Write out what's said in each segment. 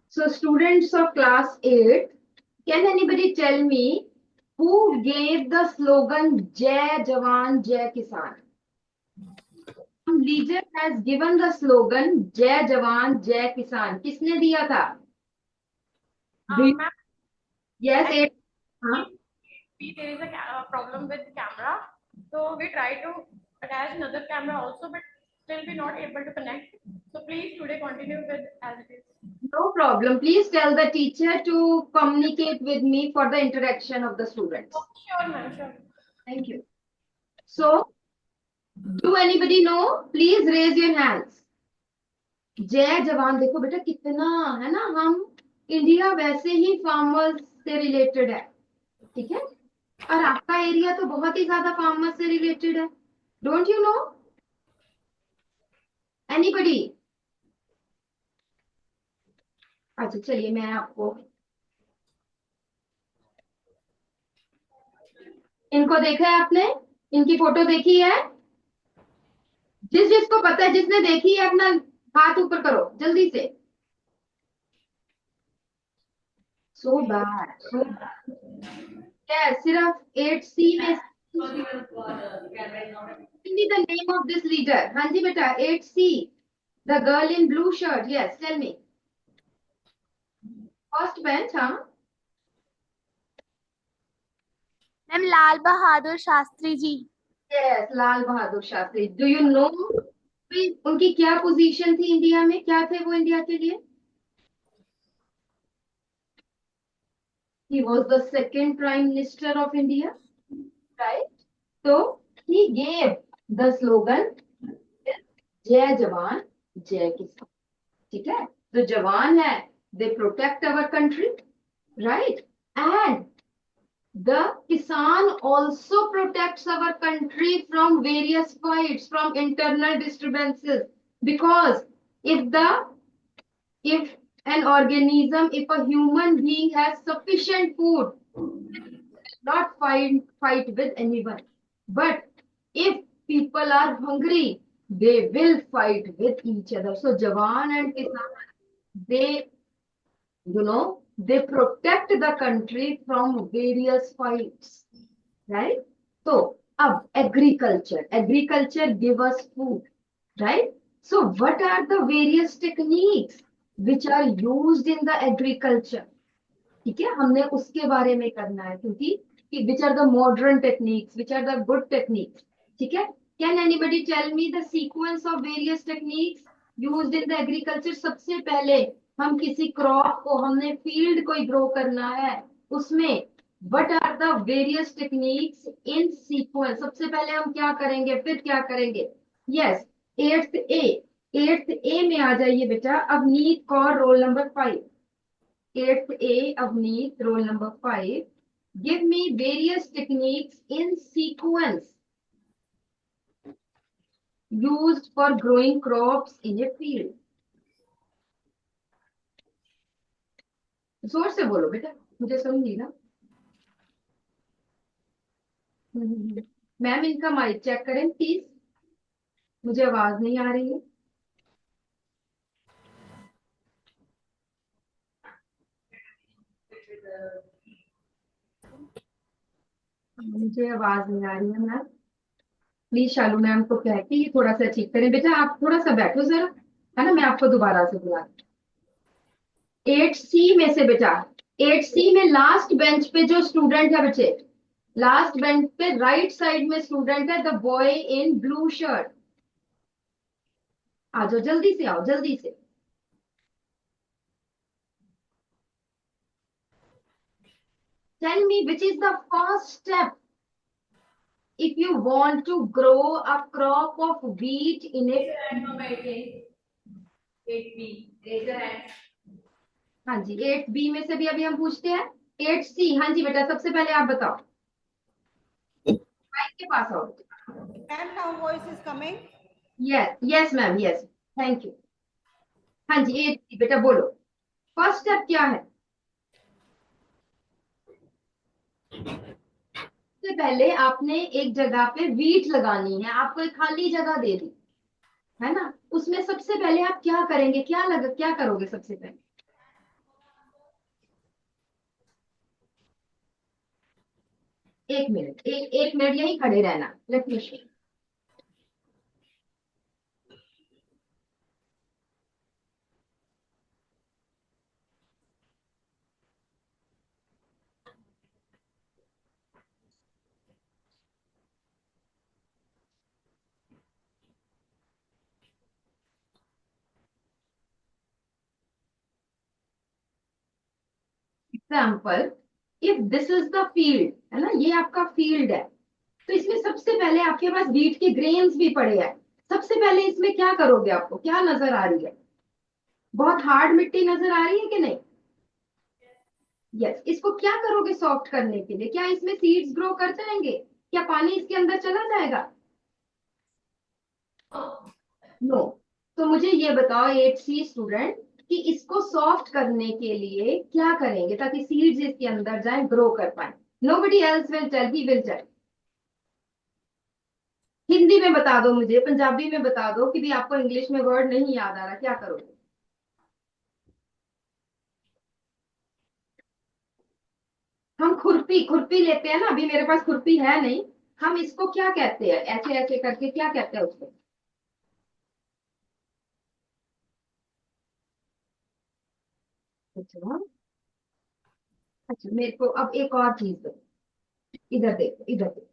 So students of class 8, can anybody tell me who gave the slogan Jai Jawan Jai Kisan? Some leader has given the slogan Jai Jawan Jai Kisan. किसने दिया था? Do you, Ma'am, yes, 8. हाँ? there is a problem with camera, so we try to attach another camera also, but still we not able to connect. So please today continue with as it is. No problem. Please tell the teacher to communicate with me for the interaction of the students. Oh, sure, ma'am, sure. Thank you. So, do anybody know? Please raise your hands. जय जवान, देखो बेटा कितना है ना, हम India वैसे ही farmers से रिलेटेड है, ठीक है, और आपका एरिया तो बहुत ही ज्यादा फार्मर्स से रिलेटेड है. Don't you know anybody? अच्छा चलिए, मैं आपको इनको देखा है आपने, इनकी फोटो देखी है? जिसको पता है, जिसने देखी है अपना हाथ ऊपर करो जल्दी से. सो बैड, सो क्या सिर्फ 8C में? Tell me the name of this leader. हाँ जी बेटा, 8C, the girl in blue shirt. Yes, tell me. First bench, हाँ. Ma'am Lal Bahadur Shastri ji. Yes, Lal Bahadur Shastri. Do you know उनकी क्या पोजीशन थी इंडिया में? क्या थे वो इंडिया के लिए? He was the second prime minister of India, right? So he gave the slogan जय जवान जय किसान. ठीक है, जो जवान है they protect our country, right? And the kisan also protects our country from various fights, from internal disturbances, because if an organism, if a human being has sufficient food, not fight with anyone. But if people are hungry, they will fight with each other. So Jawan and Kisan, they, they protect the country from various fights, right? So अब agriculture give us food, right? So what are the various techniques which are used in the agriculture? ठीक है, हमने उसके बारे में करना है, क्योंकि which are the modern techniques, which are the good techniques. ठीक है, can anybody tell me the sequence of various techniques used in the agriculture? सबसे पहले हम किसी क्रॉप को, हमने फील्ड को ग्रो करना है, उसमें what are the various techniques in sequence? सबसे पहले हम क्या करेंगे, फिर क्या करेंगे? यस, 8th A में आ जाइए बेटा. Avneet Kaur, roll number 5. 8th A, Avneet, roll number 5. Give me various techniques in sequence used for growing crops in a field. जोर से बोलो बेटा, मुझे समझ नहीं ना. मैम इनका माइक चेक करें प्लीज, मुझे आवाज नहीं आ रही है. मुझे आवाज नहीं आ रही है मैम. प्लीज शालू मैम को कह के ये थोड़ा सा ठीक करें. बेटा आप थोड़ा सा बैठो जरा, है ना, मैं आपको दोबारा से बुला. 8C में से बेटा, 8C में लास्ट बेंच पे जो स्टूडेंट है बच्चे, लास्ट बेंच पे राइट साइड में स्टूडेंट है, the boy in blue shirt. आ जाओ जल्दी से, आओ जल्दी से. Tell me which is the first step if you want to grow a crop of wheat in a... हाँ जी, 8B में से भी अभी हम पूछते हैं. 8C, हाँ जी बेटा, सबसे पहले आप बताओ. माइक के पास आओ. And now voice is coming. yes ma'am, yes, thank you. हाँ जी, 8C बेटा बोलो, फर्स्ट स्टेप क्या है? सबसे पहले आपने एक जगह पे वीट लगानी है, आपको एक खाली जगह दे दी, है ना, उसमें सबसे पहले आप क्या करेंगे, क्या करोगे सबसे पहले? एक मिनट, एक मिनट यही खड़े रहना, let me show. Example, if this is the field, है ना, ये आपका फील्ड है, तो इसमें सबसे पहले आपके पास बीट के ग्रेन्स भी पड़े हैं। सबसे पहले इसमें क्या करोगे, आपको क्या नजर आ रही है? बहुत हार्ड मिट्टी नजर आ रही है कि नहीं? यस, इसको क्या करोगे सॉफ्ट करने के लिए? क्या इसमें सीड्स ग्रो कर जाएंगे? क्या पानी इसके अंदर चला जाएगा? नो। तो मुझे ये बताओ 8C स्टूडेंट, कि इसको सॉफ्ट करने के लिए क्या करेंगे ताकि सीड्स इसके अंदर जाए, ग्रो कर पाए? Nobody else will tell, he will tell. Hindi में बता दो मुझे, पंजाबी में बता दो, कि भी आपको इंग्लिश में वर्ड नहीं याद आ रहा, क्या करोगे? हम खुरपी खुरपी लेते हैं ना, अभी मेरे पास खुरपी है नहीं, हम इसको क्या कहते हैं, ऐसे ऐसे करके क्या कहते हैं उसको? अच्छा। अच्छा, मेरे को अब एक और चीज दो, इधर देखो, इधर देखो।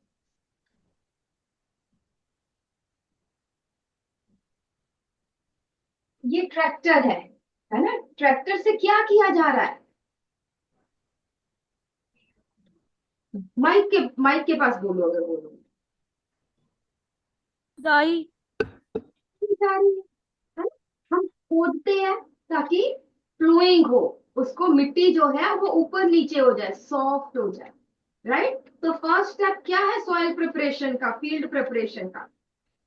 ये ट्रैक्टर है ना, ट्रैक्टर से क्या किया जा रहा है? माइक के पास बोलो, अगर बोलो। राई। जा रही है ना? हम खोदते हैं ताकि फ्लोइंग हो, उसको मिट्टी जो है वो ऊपर नीचे हो जाए, सॉफ्ट हो जाए, राइट? तो फर्स्ट स्टेप क्या है सॉइल प्रिपरेशन का, फील्ड प्रिपरेशन का?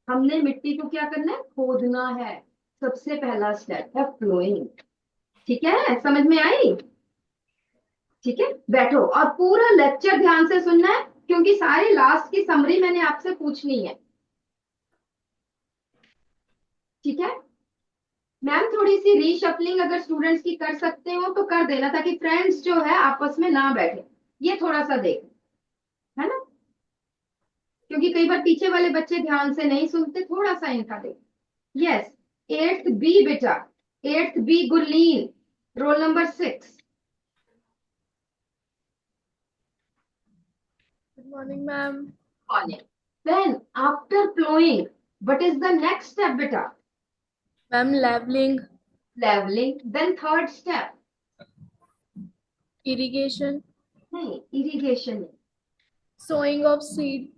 हमने मिट्टी को क्या करना है, खोदना है। सबसे पहला स्टेप है फ्लोइंग। ठीक है, समझ में आई? ठीक है, बैठो और पूरा लेक्चर ध्यान से सुनना है, क्योंकि सारी लास्ट की समरी मैंने आपसे पूछनी है। ठीक है, मैम थोड़ी सी रीशफलिंग अगर स्टूडेंट्स की कर सकते हो तो कर देना, ताकि फ्रेंड्स जो है आपस में ना बैठे, ये थोड़ा सा देख, है ना, क्योंकि कई बार पीछे वाले बच्चे ध्यान से नहीं सुनते, थोड़ा सा इनका देख। यस, 8th B बेटा, 8th B Gurleen, roll number 6। Good morning, ma'am. Then after plowing, what is the next step beta? Ma'am, leveling, Leveling. Then third step, irrigation, नहीं, irrigation, sowing of seed,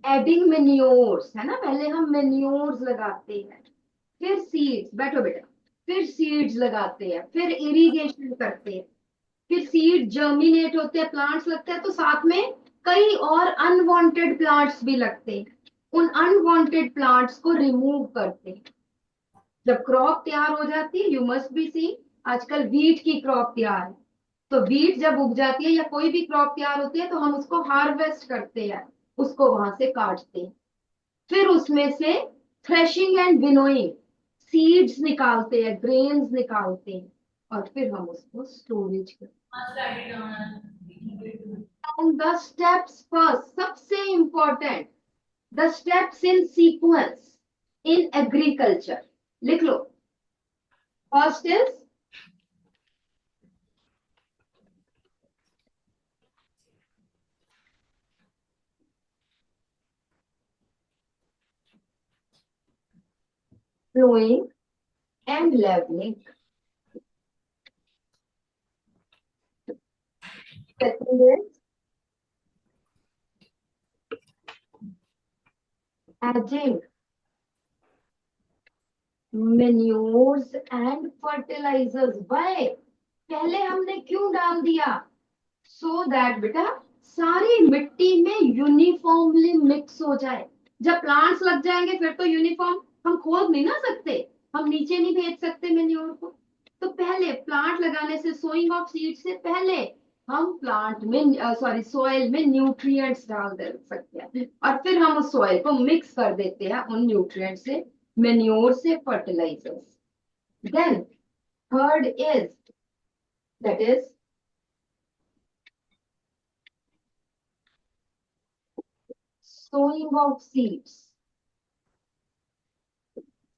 adding manures, है ना, पहले हम manures लगाते हैं, फिर seeds, बैठो बेटा, फिर सीड्स लगाते हैं, फिर इरिगेशन करते हैं, फिर सीड जर्मिनेट होते हैं, प्लांट्स लगते हैं, तो साथ में कई और अनवांटेड प्लांट्स भी लगते हैं, उन अनवांटेड प्लांट्स को रिमूव करते हैं। जब क्रॉप तैयार हो जाती है, यू मस्ट बी सी, आजकल वीट की क्रॉप तैयार है, तो वीट जब उग जाती है या कोई भी क्रॉप तैयार होती है, तो हम उसको हार्वेस्ट करते हैं, उसको वहां से काटते हैं, फिर उसमें से थ्रेशिंग एंड विनोइंग, सीड्स निकालते हैं, ग्रेन्स निकालते हैं, और फिर हम उसको स्टोरेज करते हैं। And the steps first, सबसे important, the steps in sequence in agriculture, लिख लो। First is plowing and leveling. Second is adding manures and fertilizers. Why? पहले हमने क्यों डाल दिया? So that बेटा सारी मिट्टी में यूनिफॉर्मली मिक्स हो जाए। जब प्लांट्स लग जाएंगे फिर तो यूनिफॉर्म, हम खोद नहीं ना सकते, हम नीचे नहीं भेज सकते मेन्योर को, तो पहले प्लांट लगाने से, सोइंग ऑफ सीड से पहले हम प्लांट में सॉरी सॉइल में न्यूट्रिएंट्स डाल दे सकते हैं, और फिर हम उस सॉइल को मिक्स कर देते हैं उन न्यूट्रिएंट्स से, manure से fertilizers. Then third is, that is sowing of seeds.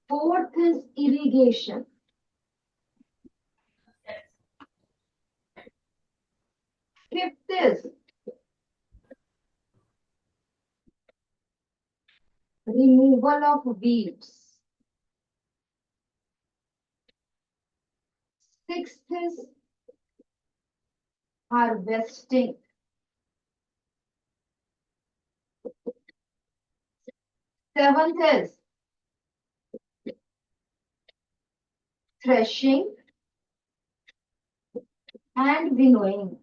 Fourth is irrigation. Fifth is removal of weeds. Sixth is harvesting. Seventh is threshing and winnowing.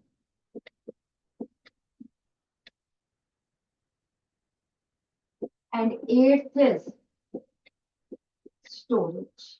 And eighth is storage.